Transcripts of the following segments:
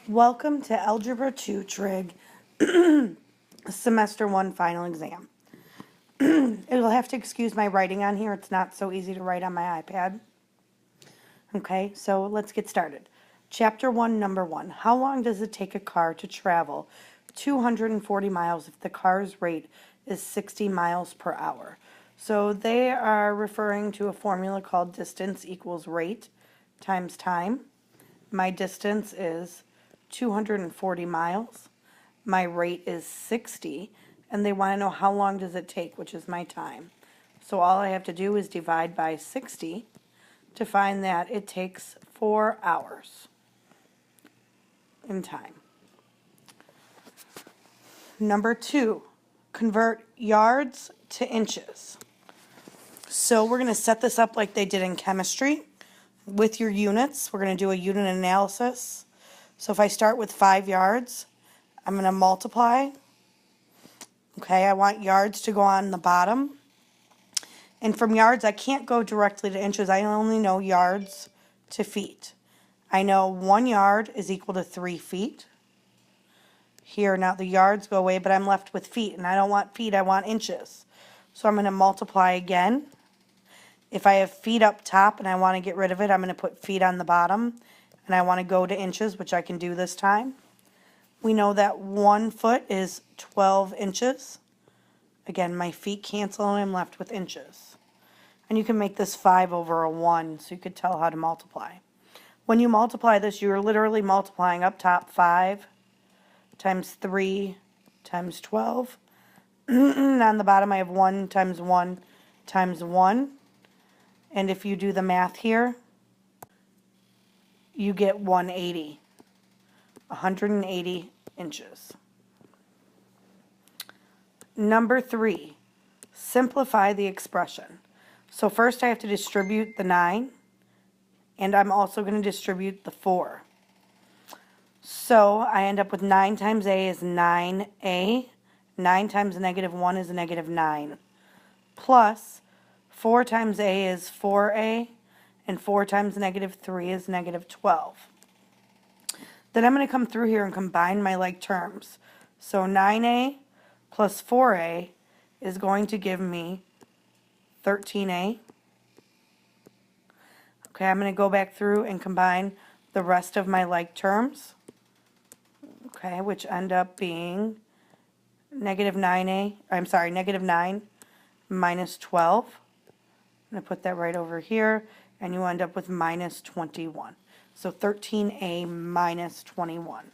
Welcome to Algebra 2 Trig, Semester 1 Final Exam. You'll have to excuse my writing on here. It's not so easy to write on my iPad. Okay, so let's get started. Chapter 1, Number 1. How long does it take a car to travel 240 miles if the car's rate is 60 miles per hour? So they are referring to a formula called distance equals rate times time. My distance is 240 miles. My rate is 60, and they want to know how long does it take, which is my time. So all I have to do is divide by 60 to find that it takes 4 hours in time. Number 2, convert yards to inches. So we're going to set this up like they did in chemistry with your units. We're going to do a unit analysis. So if I start with 5 yards, I'm going to multiply. Okay, I want yards to go on the bottom. And from yards, I can't go directly to inches. I only know yards to feet. I know 1 yard is equal to 3 feet. Here, now the yards go away, but I'm left with feet. And I don't want feet, I want inches. So I'm going to multiply again. If I have feet up top and I want to get rid of it, I'm going to put feet on the bottom. And I want to go to inches, which I can do this time. We know that 1 foot is 12 inches. Again, my feet cancel and I'm left with inches. And you can make this 5 over a 1, so you could tell how to multiply. When you multiply this, you're literally multiplying up top 5 times 3 times 12. And on the bottom I have 1 times 1 times 1. And if you do the math here, you get 180 inches. Number 3, simplify the expression. So first I have to distribute the 9, and I'm also going to distribute the 4. So I end up with 9 times a is 9a, 9 times negative 1 is negative 9, plus 4 times a is 4a, and 4 times negative 3 is negative 12. Then I'm going to come through here and combine my like terms. So 9a plus 4a is going to give me 13a. Okay, I'm going to go back through and combine the rest of my like terms. Okay, which end up being negative 9 minus 12. I'm going to put that right over here, and you end up with minus 21. So 13a minus 21.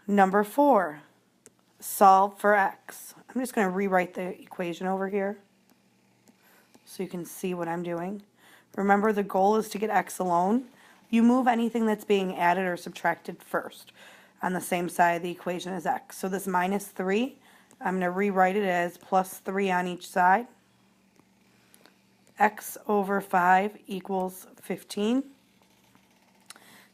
Number 4, solve for x. I'm just going to rewrite the equation over here so you can see what I'm doing. Remember, the goal is to get x alone. You move anything that's being added or subtracted first on the same side of the equation as x. So this minus 3, I'm going to rewrite it as plus 3 on each side. X over 5 equals 15.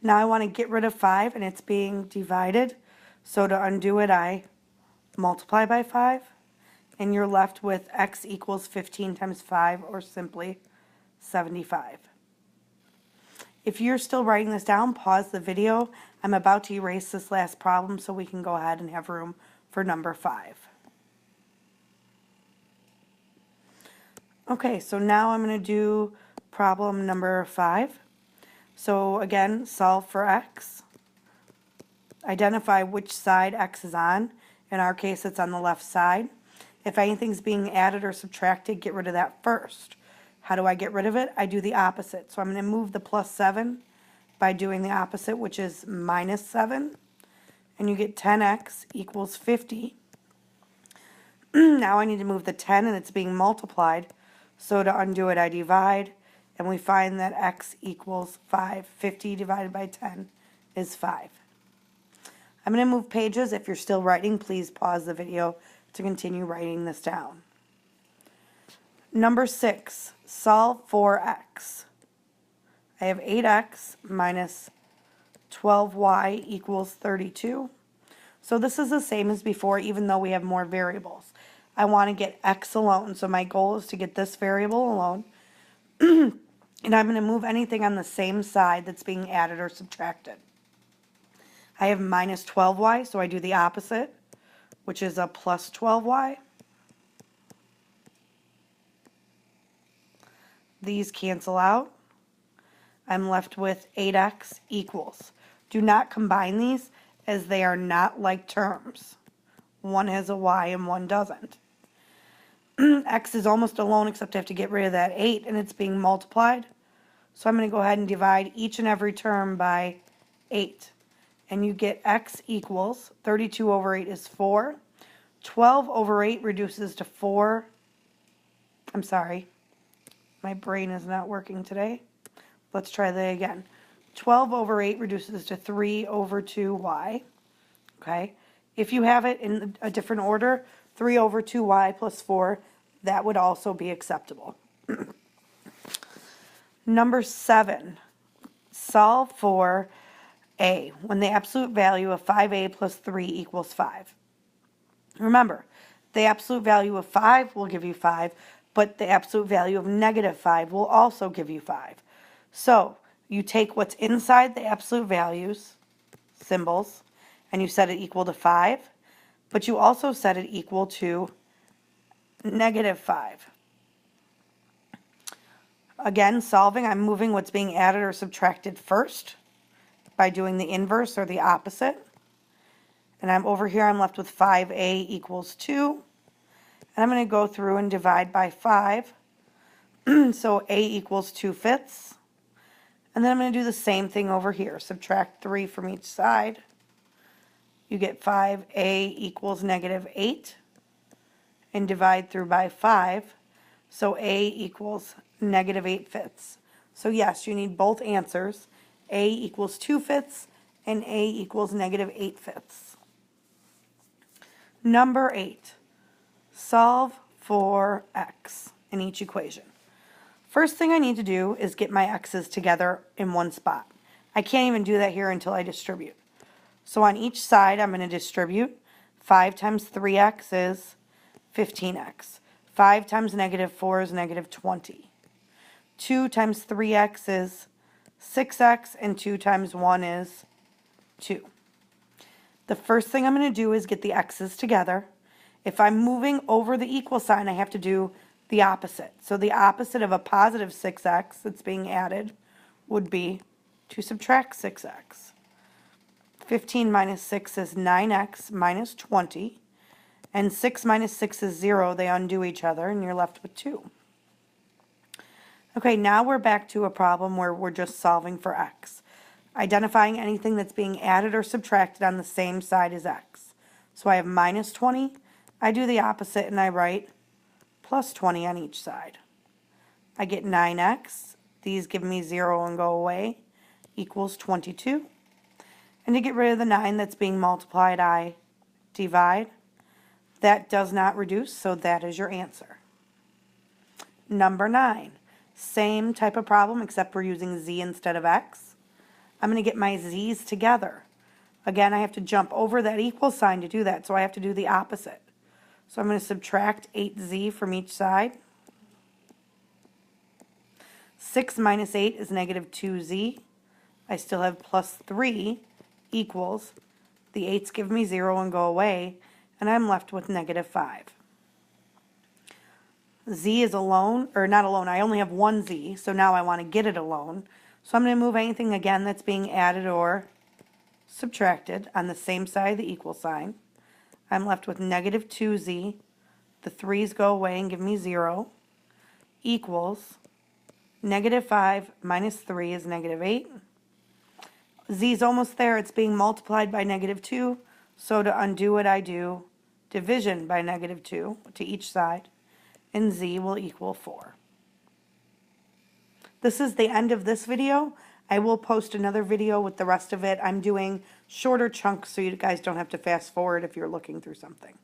Now I want to get rid of 5, and it's being divided. So to undo it, I multiply by 5, and you're left with x equals 15 times 5, or simply 75. If you're still writing this down, pause the video. I'm about to erase this last problem so we can go ahead and have room for number 5. Okay, so now I'm going to do problem number 5. So again, solve for x. Identify which side x is on. In our case, it's on the left side. If anything's being added or subtracted, get rid of that first. How do I get rid of it? I do the opposite. So I'm going to move the plus 7 by doing the opposite, which is minus 7. And you get 10x equals 50. Now I need to move the 10, and it's being multiplied. So to undo it, I divide, and we find that x equals 5. 50 divided by 10 is 5. I'm going to move pages. If you're still writing, please pause the video to continue writing this down. Number 6, solve for x. I have 8x minus 12y equals 32. So this is the same as before, even though we have more variables. I want to get x alone, so my goal is to get this variable alone. And I'm going to move anything on the same side that's being added or subtracted. I have minus 12y, so I do the opposite, which is a plus 12y. These cancel out. I'm left with 8x equals. Do not combine these as they are not like terms. One has a y and one doesn't. X is almost alone except I have to get rid of that 8 and it's being multiplied. So I'm going to go ahead and divide each and every term by 8. And you get x equals 32 over 8 is 4. 12 over 8 reduces to 4. I'm sorry. My brain is not working today. Let's try that again. 12 over 8 reduces to 3 over 2y. Okay? If you have it in a different order, 3 over 2y plus 4, that would also be acceptable. Number 7, solve for a when the absolute value of 5a plus 3 equals 5. Remember, the absolute value of 5 will give you 5, but the absolute value of negative 5 will also give you 5. So you take what's inside the absolute values, symbols, and you set it equal to 5, but you also set it equal to negative 5. Again, solving, I'm moving what's being added or subtracted first by doing the inverse or the opposite. And I'm over here, I'm left with 5a equals 2. And I'm going to go through and divide by 5. So a equals 2/5. And then I'm going to do the same thing over here. Subtract 3 from each side. You get 5a equals negative 8. And divide through by 5. So a equals negative 8/5. So yes, you need both answers. A equals 2/5 and a equals negative 8/5. Number 8, solve for x in each equation. First thing I need to do is get my x's together in one spot. I can't even do that here until I distribute. So on each side, I'm going to distribute. 5 times 3x is 15x. 5 times negative 4 is negative 20. 2 times 3x is 6x, and 2 times 1 is 2. The first thing I'm going to do is get the x's together. If I'm moving over the equal sign, I have to do the opposite. So the opposite of a positive 6x that's being added would be to subtract 6x. 15 minus 6 is 9x minus 20. And 6 minus 6 is 0. They undo each other, and you're left with 2. Okay, now we're back to a problem where we're just solving for x. Identifying anything that's being added or subtracted on the same side as x. So I have minus 20. I do the opposite, and I write plus 20 on each side. I get 9x. These give me 0 and go away. Equals 22. And to get rid of the 9 that's being multiplied, I divide. That does not reduce, so that is your answer. Number 9. Same type of problem, except we're using z instead of x. I'm going to get my z's together. Again, I have to jump over that equal sign to do that, so I have to do the opposite. So I'm going to subtract 8z from each side. 6 minus 8 is negative 2z. I still have plus 3 equals, the 8's give me 0 and go away, and I'm left with negative 5. Z is alone, or not alone, I only have one z, so now I want to get it alone. So I'm going to move anything again that's being added or subtracted on the same side of the equal sign. I'm left with negative 2z. The 3's go away and give me 0. Equals negative 5 minus 3 is negative 8. Z's almost there. It's being multiplied by negative 2. So to undo it, I do division by negative 2 to each side. And z will equal 4. This is the end of this video. I will post another video with the rest of it. I'm doing shorter chunks so you guys don't have to fast forward if you're looking through something.